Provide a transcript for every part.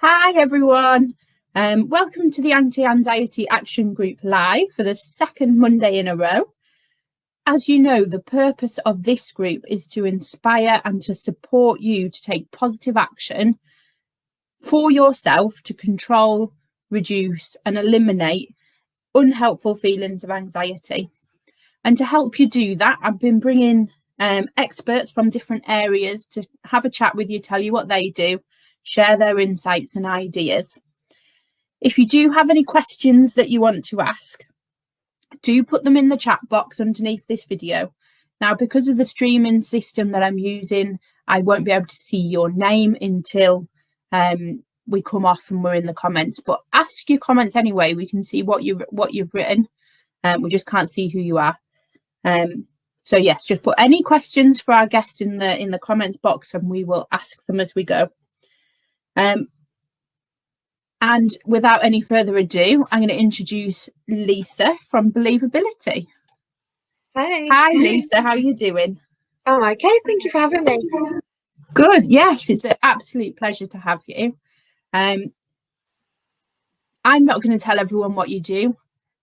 Hi everyone, welcome to the Anti-Anxiety Action Group Live for the second Monday in a row. As you know, the purpose of this group is to inspire and to support you to take positive action for yourself to control, reduce and eliminate unhelpful feelings of anxiety. And to help you do that, I've been bringing experts from different areas to have a chat with you, tell you what they do, share their insights and ideas. If you do have any questions that you want to ask, do put them in the chat box underneath this video. Now, because of the streaming system that I'm using, I won't be able to see your name until we come off and we're in the comments. But ask your comments anyway. We can see what you've written. We just can't see who you are. So yes, just put any questions for our guests in the comments box, and we will ask them as we go. And without any further ado, I'm going to introduce Lisa from Believeability. Hi, Lisa. How are you doing? I'm okay. Thank you for having me. Good. Yes, it's an absolute pleasure to have you. I'm not going to tell everyone what you do.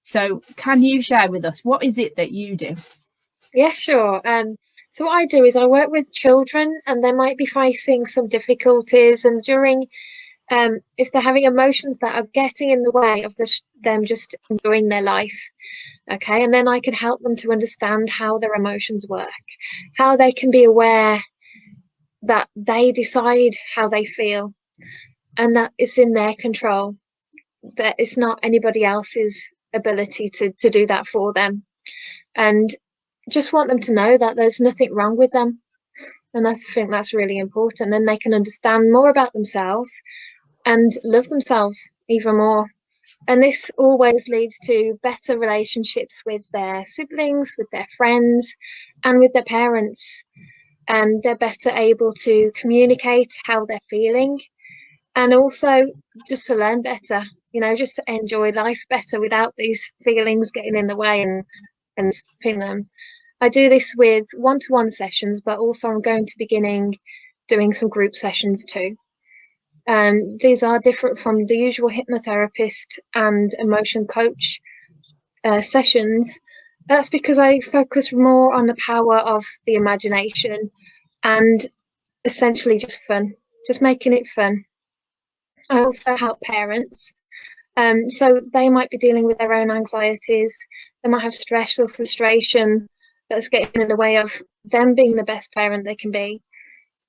So can you share with us, what is it that you do? Yeah, sure. So what I do is I work with children, and they might be facing some difficulties, and during if they're having emotions that are getting in the way of them just enjoying their life, okay, and then I can help them to understand how their emotions work, how they can be aware that they decide how they feel, and that it's in their control, that it's not anybody else's ability to do that for them, and just want them to know that there's nothing wrong with them. And I think that's really important. Then they can understand more about themselves and love themselves even more. And this always leads to better relationships with their siblings, with their friends, and with their parents. And they're better able to communicate how they're feeling, and also just to learn better, just to enjoy life better without these feelings getting in the way and stopping them. I do this with one-to-one sessions, but also I'm going to beginning doing some group sessions too. These are different from the usual hypnotherapist and emotion coach sessions. That's because I focus more on the power of the imagination and essentially just fun, just making it fun. I also help parents. So they might be dealing with their own anxieties. They might have stress or frustration that's getting in the way of them being the best parent they can be.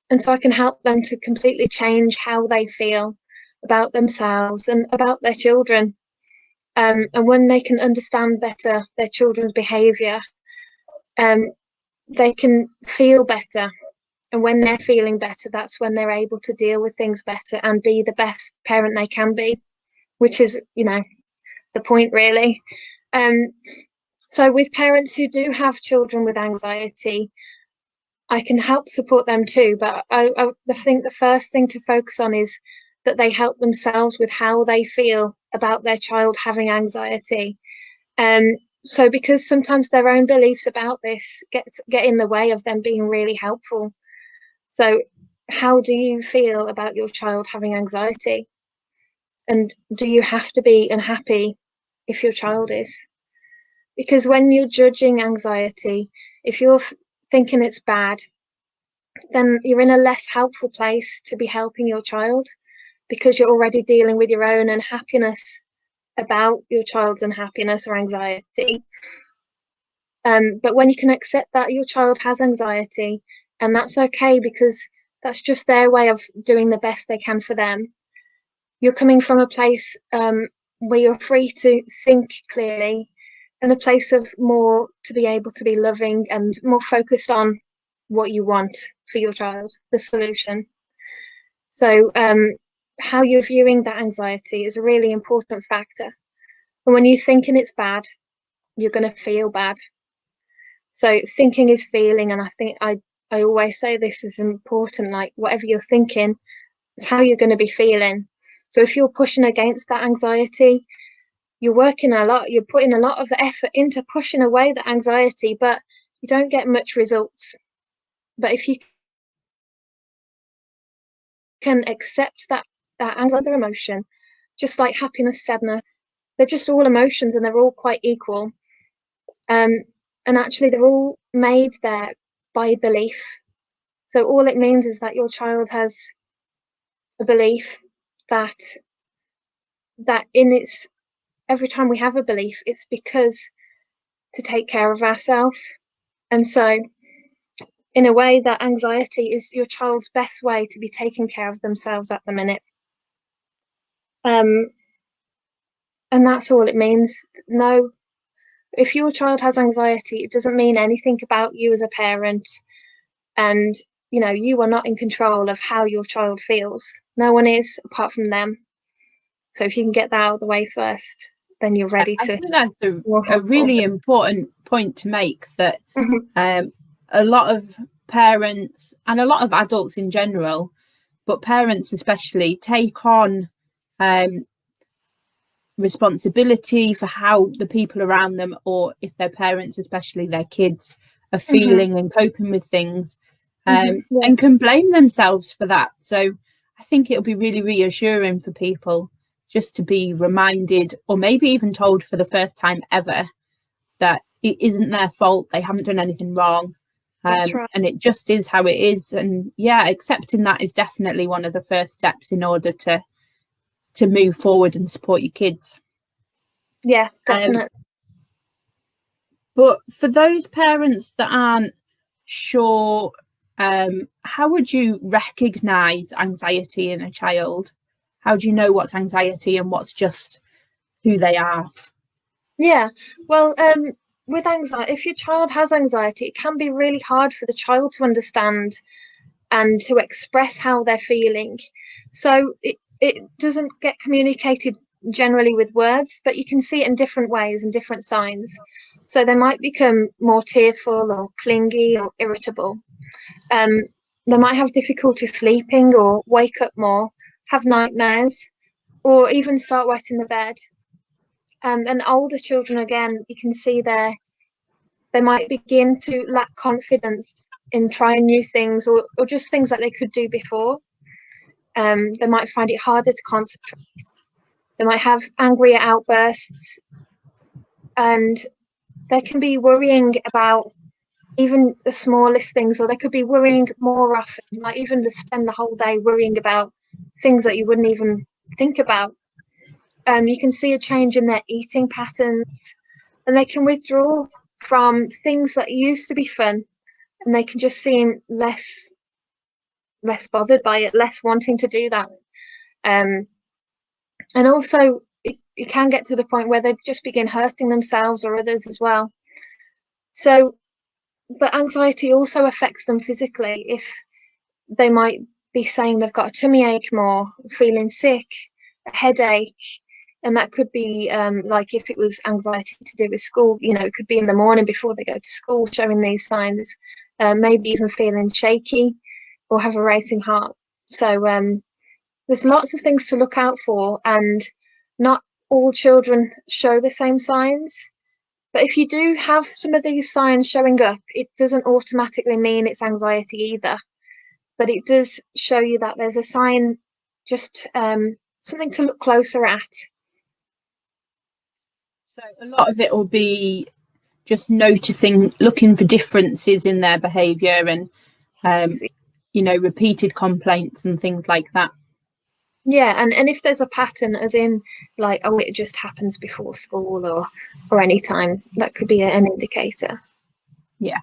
And so I can help them to completely change how they feel about themselves and about their children. And when they can understand better their children's behaviour, they can feel better. And when they're feeling better, that's when they're able to deal with things better and be the best parent they can be, which is, the point really. So with parents who do have children with anxiety, I can help support them too. But I think the first thing to focus on is that they help themselves with how they feel about their child having anxiety. So because sometimes their own beliefs about this get in the way of them being really helpful. So how do you feel about your child having anxiety? And do you have to be unhappy if your child is? Because when you're judging anxiety, if you're thinking it's bad, then you're in a less helpful place to be helping your child, because you're already dealing with your own unhappiness about your child's unhappiness or anxiety. But when you can accept that your child has anxiety, and that's okay because that's just their way of doing the best they can for them, you're coming from a place where you're free to think clearly, and a place of more to be able to be loving and more focused on what you want for your child, the solution. So how you're viewing that anxiety is a really important factor. And when you're thinking it's bad, you're going to feel bad. So thinking is feeling, and I think I always say this is important, like whatever you're thinking is how you're going to be feeling. So if you're pushing against that anxiety, you're working a lot, you're putting a lot of the effort into pushing away the anxiety, but you don't get much results. But if you can accept that and other emotion, just like happiness, sadness, they're just all emotions and they're all quite equal. And actually they're all made there by belief. So all it means is that your child has a belief that in its every time we have a belief, it's because to take care of ourselves. And so in a way, that anxiety is your child's best way to be taking care of themselves at the minute. And that's all it means. No, if your child has anxiety, it doesn't mean anything about you as a parent. And, you know, you are not in control of how your child feels. No one is apart from them. So if you can get that out of the way first, then you're ready to. I think that's a really important point to make, that a lot of parents and a lot of adults in general, but parents especially, take on responsibility for how the people around them, or if they're parents, especially their kids, are feeling and coping with things, Yes. and can blame themselves for that. So I think it'll be really reassuring for people just to be reminded, or maybe even told for the first time ever, that it isn't their fault, they haven't done anything wrong. That's right. And it just is how it is. And yeah, accepting that is definitely one of the first steps in order to move forward and support your kids. Yeah, definitely. But for those parents that aren't sure, how would you recognise anxiety in a child? How do you know what's anxiety and what's just who they are? Yeah, well, with anxiety, if your child has anxiety, it can be really hard for the child to understand and to express how they're feeling. So it doesn't get communicated generally with words, but you can see it in different ways and different signs. So they might become more tearful or clingy or irritable. They might have difficulty sleeping or wake up more, have nightmares, or even start wetting the bed. And older children, again, you can see they might begin to lack confidence in trying new things, or just things that they could do before. They might find it harder to concentrate. They might have angrier outbursts, and they can be worrying about even the smallest things, or they could be worrying more often, like even spend the whole day worrying about things that you wouldn't even think about. You can see a change in their eating patterns, and they can withdraw from things that used to be fun, and they can just seem less bothered by it, less wanting to do that. And also it can get to the point where they just begin hurting themselves or others as well. So, but anxiety also affects them physically. If they might be saying they've got a tummy ache more, feeling sick, a headache, and that could be like if it was anxiety to do with school, you know, it could be in the morning before they go to school showing these signs, maybe even feeling shaky or have a racing heart. So there's lots of things to look out for, and not all children show the same signs. But if you do have some of these signs showing up, it doesn't automatically mean it's anxiety either. But it does show you that there's a sign, just something to look closer at. So a lot of it will be just noticing, looking for differences in their behaviour, and you know, repeated complaints and things like that. Yeah, and if there's a pattern, as in like, oh, it just happens before school or any time, that could be an indicator. Yeah,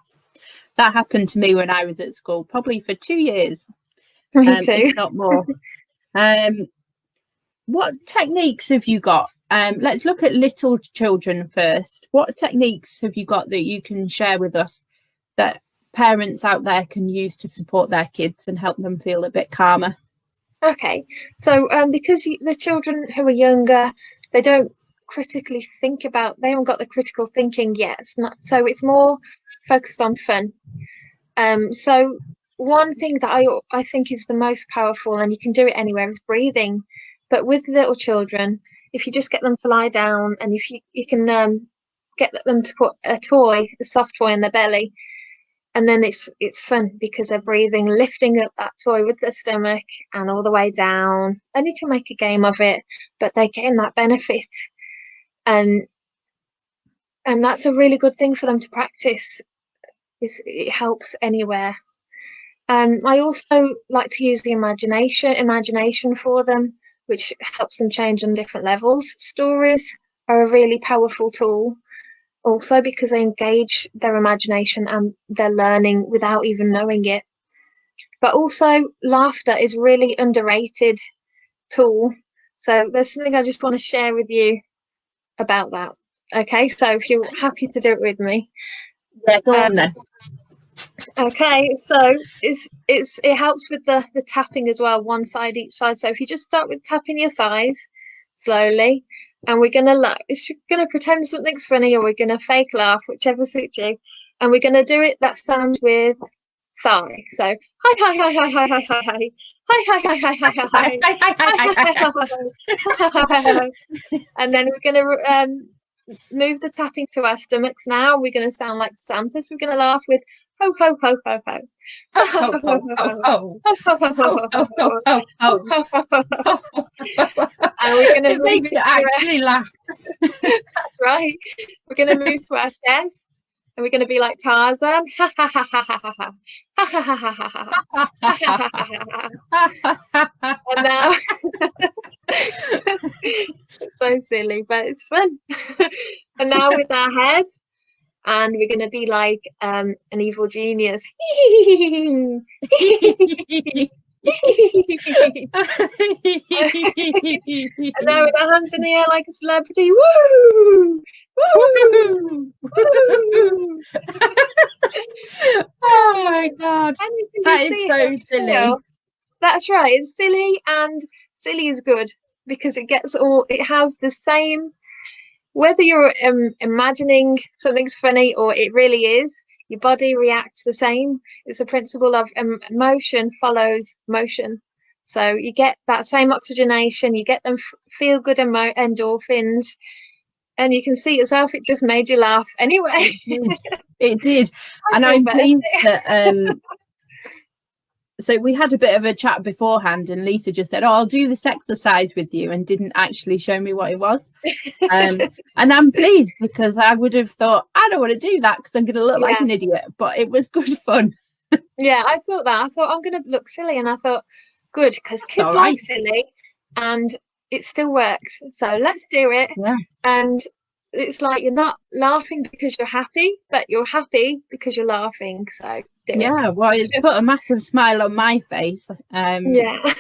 that happened to me when I was at school, probably for 2 years. Me too. If not more. What techniques have you got? Let's look at little children first. What techniques have you got that you can share with us that parents out there can use to support their kids and help them feel a bit calmer? Okay, so because the children who are younger, they don't critically think about, they haven't got the critical thinking yet. So it's more focused on fun. So one thing that I think is the most powerful, and you can do it anywhere, is breathing. But with little children, if you just get them to lie down, and if you can get them to put a soft toy in their belly, And then it's fun because they're breathing, lifting up that toy with their stomach and all the way down. And you can make a game of it, but they're getting that benefit. And that's a really good thing for them to practice. It helps anywhere. I also like to use the imagination for them, which helps them change on different levels. Stories are a really powerful tool also because they engage their imagination and their learning without even knowing it. But also laughter is really underrated tool. So there's something I just want to share with you about that. Okay, so if you're happy to do it with me. Yeah, go on then. Okay, so it helps with the tapping as well, one side each side. So if you just start with tapping your thighs slowly, and we're gonna pretend something's funny, or we're gonna fake laugh, whichever suits you, and we're gonna do it that sound with thigh. So hi hi hi hi hi hi hi hi hi hi hi hi hi hi hi, and then we're gonna move the tapping to our stomachs now. We're going to sound like Santa. So we're going to laugh with ho, ho, ho, ho, ho. And we're going to it makes you actually laugh. That's right. We're going to move to our chest. And we're going to be like Tarzan. Ha ha ha ha ha ha. Ha ha ha ha ha ha. And now it's so silly, but it's fun. And now with our heads, and we're going to be like an evil genius. And now with our hands in the air like a celebrity. Woo! Woo! Woo! Oh my god, that is so silly. That's right, it's silly, and silly is good because it has the same, whether you're imagining something's funny or it really is, your body reacts the same. It's a principle of motion follows motion. So you get that same oxygenation, you get them feel good endorphins, and you can see yourself, it just made you laugh anyway. It did. And I'm pleased that so we had a bit of a chat beforehand, and Lisa just said, "Oh, I'll do this exercise with you," and didn't actually show me what it was. And I'm pleased because I would have thought, I don't want to do that because I'm going to look like an idiot. But it was good fun. Yeah, I thought that. I thought I'm going to look silly, and I thought, good, because kids like silly, and it still works. So let's do it. Yeah. And it's like you're not laughing because you're happy, but you're happy because you're laughing. So do it. Yeah, well, it's put a massive smile on my face. Yeah.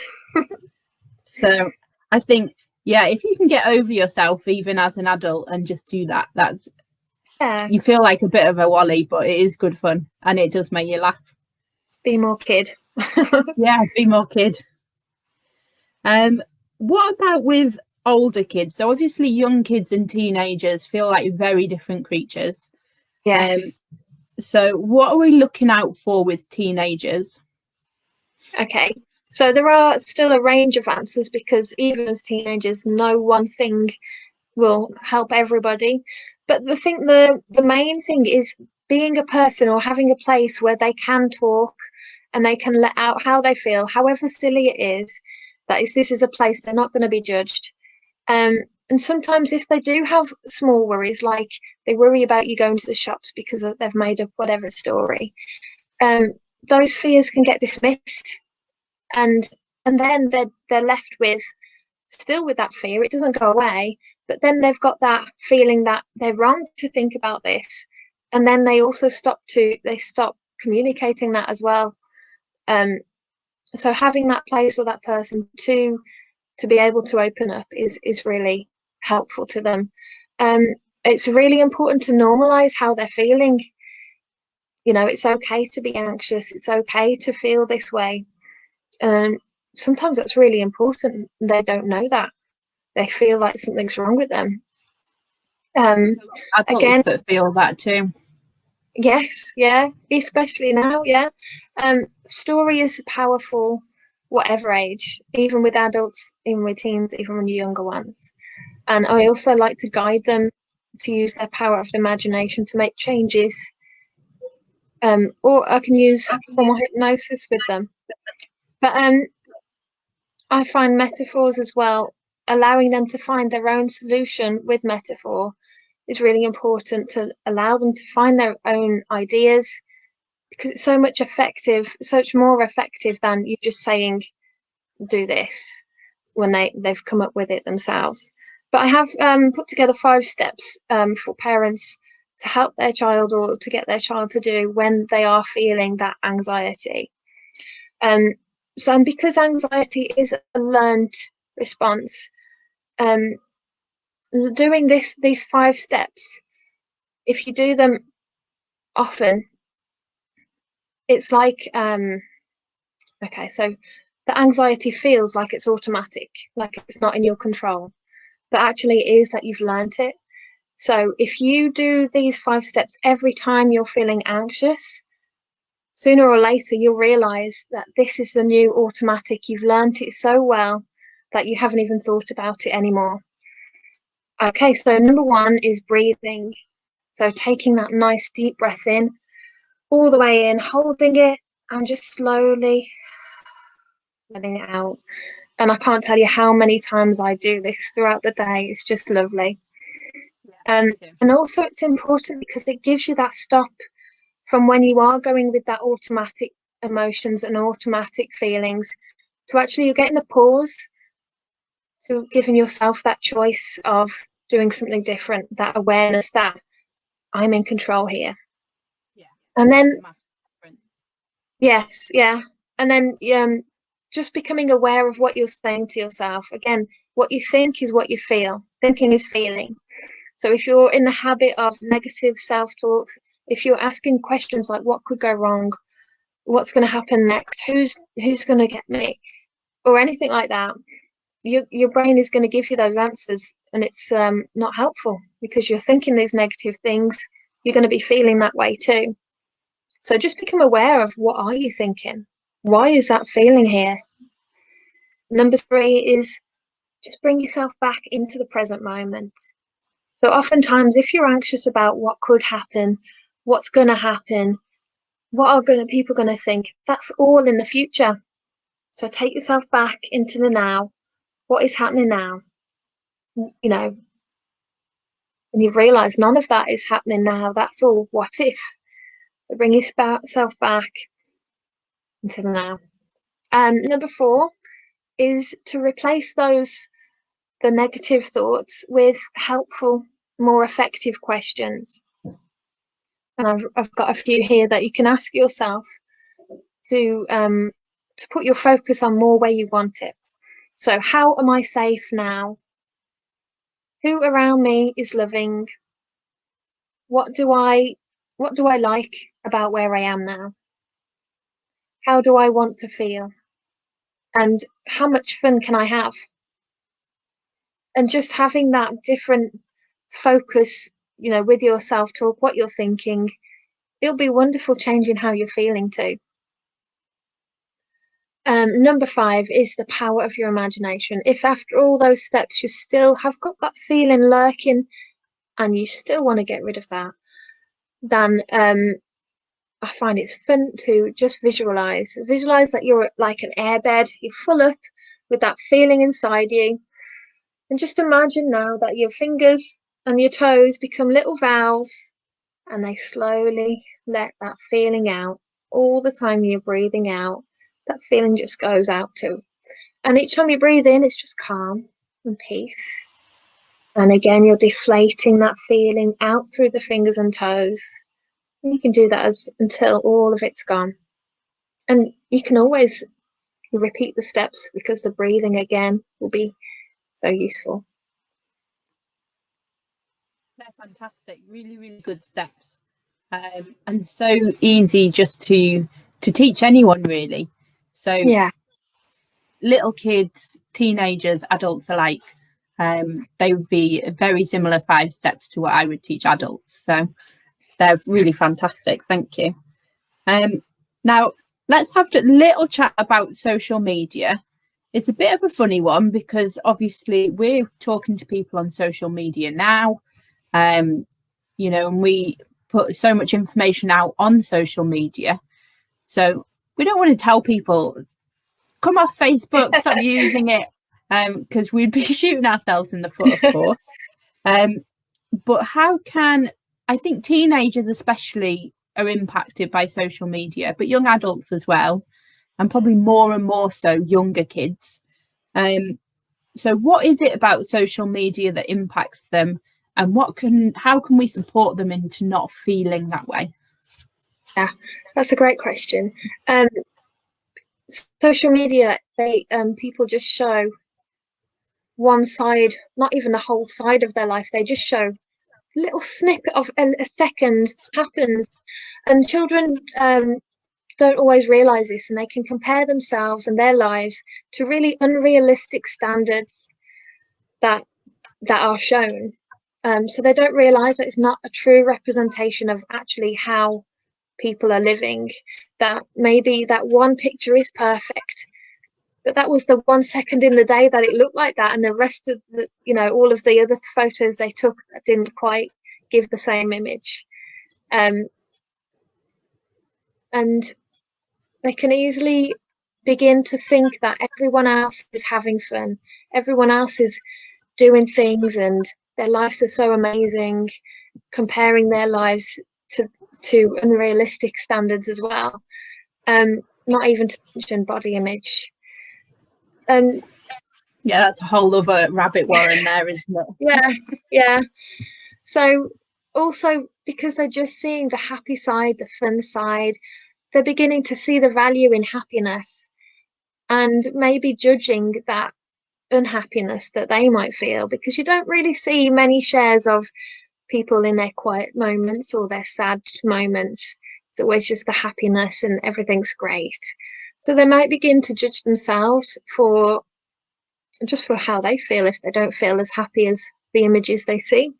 So I think, yeah, if you can get over yourself even as an adult and just do that, that's you feel like a bit of a wally, but it is good fun and it does make you laugh. Be more kid. Yeah, be more kid. What about with older kids? So obviously young kids and teenagers feel like very different creatures. Yes. So what are we looking out for with teenagers? Okay, so there are still a range of answers because even as teenagers, no one thing will help everybody. But the main thing is being a person or having a place where they can talk and they can let out how they feel, however silly it is. This is a place they're not going to be judged. And sometimes if they do have small worries, like they worry about you going to the shops because they've made up whatever story, those fears can get dismissed, and then they're left with still with that fear. It doesn't go away, but then they've got that feeling that they're wrong to think about this, and then they also stop communicating that as well. So having that place or that person to be able to open up is really helpful to them. It's really important to normalize how they're feeling. You know, it's okay to be anxious. It's okay to feel this way. Sometimes that's really important. They don't know that. They feel like something's wrong with them. Adults that feel that too. Yes, yeah, especially now, yeah. Story is powerful, whatever age, even with adults, even with teens, even with younger ones. And I also like to guide them to use their power of the imagination to make changes or I can use formal hypnosis with them. But I find metaphors as well, allowing them to find their own solution with metaphor is really important, to allow them to find their own ideas, because it's so much more effective than you just saying, do this, when they've come up with it themselves. But I have put together 5 steps for parents to help their child, or to get their child to do when they are feeling that anxiety. So because anxiety is a learned response, doing these 5 steps, if you do them often, it's like okay, so the anxiety feels like it's automatic, like it's not in your control, but actually it is that you've learned it. So if you do these 5 steps every time you're feeling anxious, sooner or later you'll realize that this is the new automatic. You've learned it so well that you haven't even thought about it anymore. Okay, so number 1 is breathing. So taking that nice deep breath in, all the way in, holding it, and just slowly letting it out. And I can't tell you how many times I do this throughout the day. It's just lovely. And also it's important because it gives you that stop from when you are going with that automatic emotions and automatic feelings, to actually you're getting the pause, to giving yourself that choice of doing something different, that awareness that I'm in control here. Yeah. And then yes, yeah. And then just becoming aware of what you're saying to yourself. Again, what you think is what you feel. Thinking is feeling. So if you're in the habit of negative self-talk, if you're asking questions like what could go wrong, what's going to happen next, who's going to get me, or anything like that, your brain is going to give you those answers, and it's not helpful, because you're thinking these negative things. You're going to be feeling that way too. So just become aware of, what are you thinking? Why is that feeling here? Number 3 is just bring yourself back into the present moment. So oftentimes, if you're anxious about what could happen, what's going to happen, what are people going to think, that's all in the future. So take yourself back into the now. What is happening now? You know, and you've realised none of that is happening now. That's all what if. So bring yourself back into the now. Number 4 is to replace the negative thoughts with helpful, more effective questions. And I've got a few here that you can ask yourself to put your focus on more where you want it. So, how am I safe now? Who around me is loving? What do I like about where I am now? How do I want to feel? And how much fun can I have? And just having that different focus, with your self-talk, what you're thinking, it'll be wonderful changing how you're feeling too. Number 5 is the power of your imagination. If after all those steps you still have got that feeling lurking and you still want to get rid of that, then I find it's fun to just visualize that you're like an airbed. You're full up with that feeling inside you, and just imagine now that your fingers and your toes become little valves, and they slowly let that feeling out. All the time you're breathing out, that feeling just goes out too. And each time you breathe in, it's just calm and peace. And again, you're deflating that feeling out through the fingers and toes. And you can do that until all of it's gone. And you can always repeat the steps, because the breathing again will be so useful. They're fantastic. Really, really good steps. And so easy just to teach anyone, really. So yeah, little kids, teenagers, adults alike, they would be very similar 5 steps to what I would teach adults. So they're really fantastic. Thank you. Now let's have a little chat about social media. It's a bit of a funny one, because obviously we're talking to people on social media now, and put so much information out on social media. So we don't want to tell people, come off Facebook, stop using it, because we'd be shooting ourselves in the foot, of course. But how can, I think teenagers especially are impacted by social media, but young adults as well, and probably more and more so younger kids. So what is it about social media that impacts them, and how can we support them into not feeling that way? Yeah, that's a great question. Social media, people just show one side, not even the whole side of their life. They just show a little snippet of a second happens, and children don't always realize this, and they can compare themselves and their lives to really unrealistic standards that are shown. So they don't realize that it's not a true representation of actually how people are living, that maybe that one picture is perfect, but that was the 1 second in the day that it looked like that, and the rest of the, all of the other photos they took didn't quite give the same image. And they can easily begin to think that everyone else is having fun, everyone else is doing things, and their lives are so amazing, comparing their lives to unrealistic standards as well. Not even to mention body image. Yeah, that's a whole other rabbit warren there, isn't it? Yeah. So also, because they're just seeing the happy side, the fun side, they're beginning to see the value in happiness, and maybe judging that unhappiness that they might feel, because you don't really see many shares of people in their quiet moments or their sad moments. It's always just the happiness and everything's great. So they might begin to judge themselves for how they feel if they don't feel as happy as the images they see.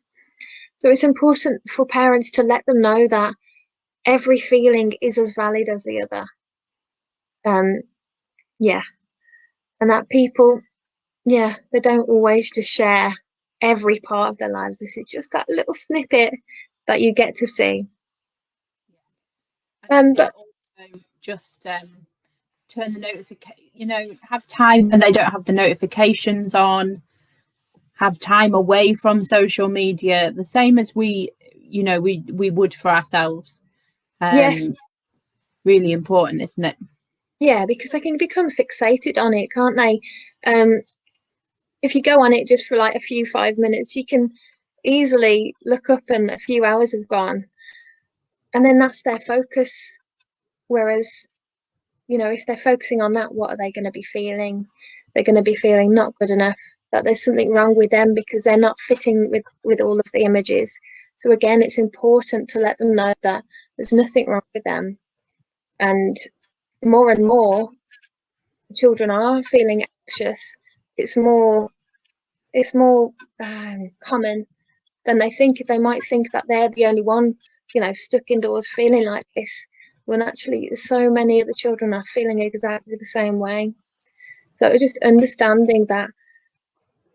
So it's important for parents to let them know that every feeling is as valid as the other. And that people, they don't always just share every part of their lives. This is just that little snippet that you get to see. But also just turn the notification, have time when they don't have the notifications on, have time away from social media, the same as we would for ourselves. Yes, really important, isn't it? Yeah, because they can become fixated on it, can't they? If you go on it just for like a few 5 minutes, you can easily look up and a few hours have gone, and then that's their focus. Whereas, if they're focusing on that, what are they going to be feeling? They're going to be feeling not good enough, that there's something wrong with them because they're not fitting with all of the images. So again, it's important to let them know that there's nothing wrong with them. And more children are feeling anxious. It's more common than they think. They might think that they're the only one, stuck indoors feeling like this, when actually so many of the children are feeling exactly the same way. So just understanding that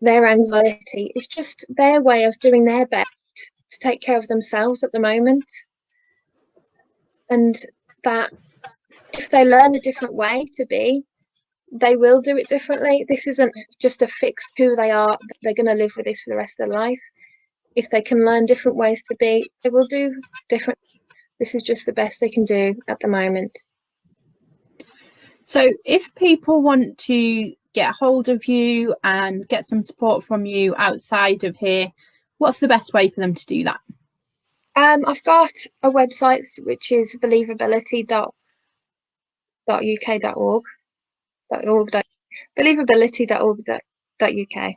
their anxiety is just their way of doing their best to take care of themselves at the moment, and that if they learn a different way to be, they will do it differently. This isn't just a fixed who they are. They're going to live with this for the rest of their life. If they can learn different ways to be, they will do different. This is just the best they can do at the moment. So if people want to get hold of you and get some support from you outside of here, what's the best way for them to do that? I've got a website which is believeability.uk.org. Believeability.org.uk.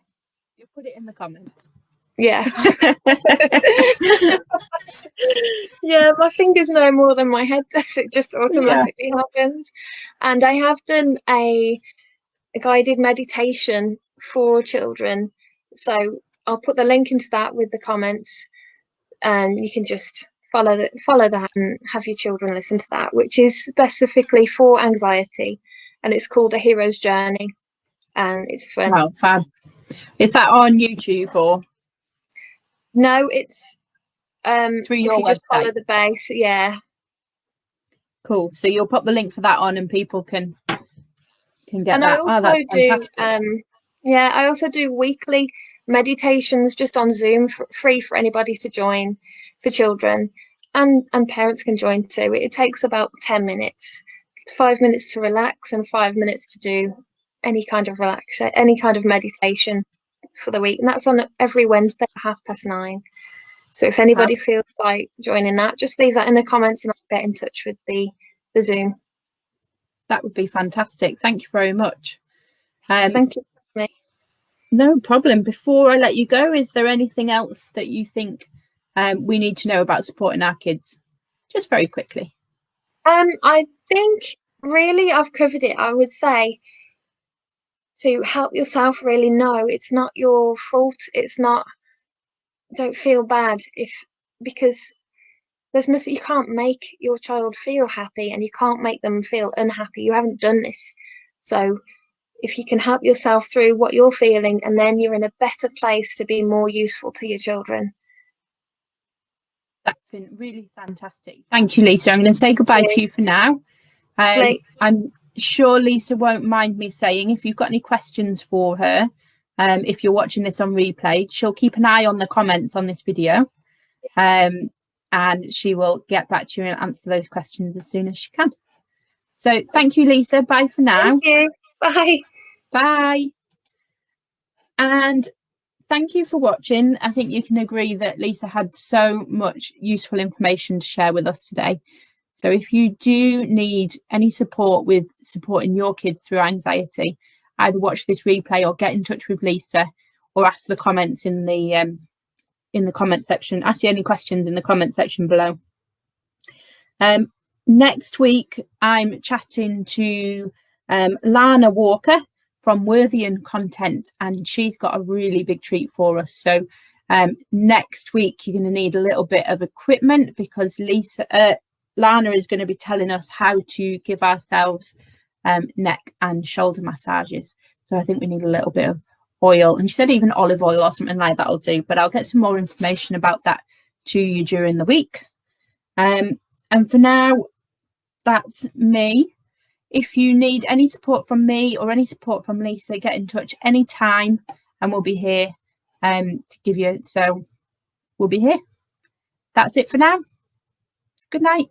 You'll put it in the comments. Yeah. Yeah, my fingers know more than my head does. It just automatically happens. And I have done a guided meditation for children. So I'll put the link into that with the comments, and you can just follow that and have your children listen to that, which is specifically for anxiety, and it's called A Hero's Journey, and it's fun. Wow, fab. Is that on YouTube or? No, it's Through if your you just follow website. the base, yeah. Cool. So you'll pop the link for that on, and people can get And that. Oh, that's fantastic. I also do weekly meditations just on Zoom, free for anybody to join, for children, and parents can join too. It takes about 10 minutes, 5 minutes to relax and 5 minutes to do any kind of meditation for the week. And that's on every Wednesday at 9:30. So if anybody feels like joining that, just leave that in the comments and I'll get in touch with the Zoom. That would be fantastic. Thank you very much. Thank you for me. No problem. Before I let you go, is there anything else that you think we need to know about supporting our kids? Just very quickly. I think really I've covered it. I would say to help yourself really know it's not your fault. It's not, don't feel bad because there's nothing, you can't make your child feel happy and you can't make them feel unhappy. You haven't done this. So if you can help yourself through what you're feeling, and then you're in a better place to be more useful to your children. That's been really fantastic. Thank you, Lisa. I'm going to say goodbye to you for now. I'm sure Lisa won't mind me saying, if you've got any questions for her, if you're watching this on replay, she'll keep an eye on the comments on this video, and she will get back to you and answer those questions as soon as she can. So thank you, Lisa. Bye for now. Thank you. Bye. Bye. And thank you for watching. I think you can agree that Lisa had so much useful information to share with us today. So if you do need any support with supporting your kids through anxiety, either watch this replay or get in touch with Lisa, or ask the comments in the comment section. Ask you any questions in the comment section below. Next week, I'm chatting to Lana Walker from Worthy and Content, and she's got a really big treat for us. So next week you're going to need a little bit of equipment, because Lana is going to be telling us how to give ourselves neck and shoulder massages. So I think we need a little bit of oil, and she said even olive oil or something like that will do, but I'll get some more information about that to you during the week. And for now, that's me. If you need any support from me or any support from Lisa, get in touch anytime and we'll be here to give you. So we'll be here. That's it for now. Good night.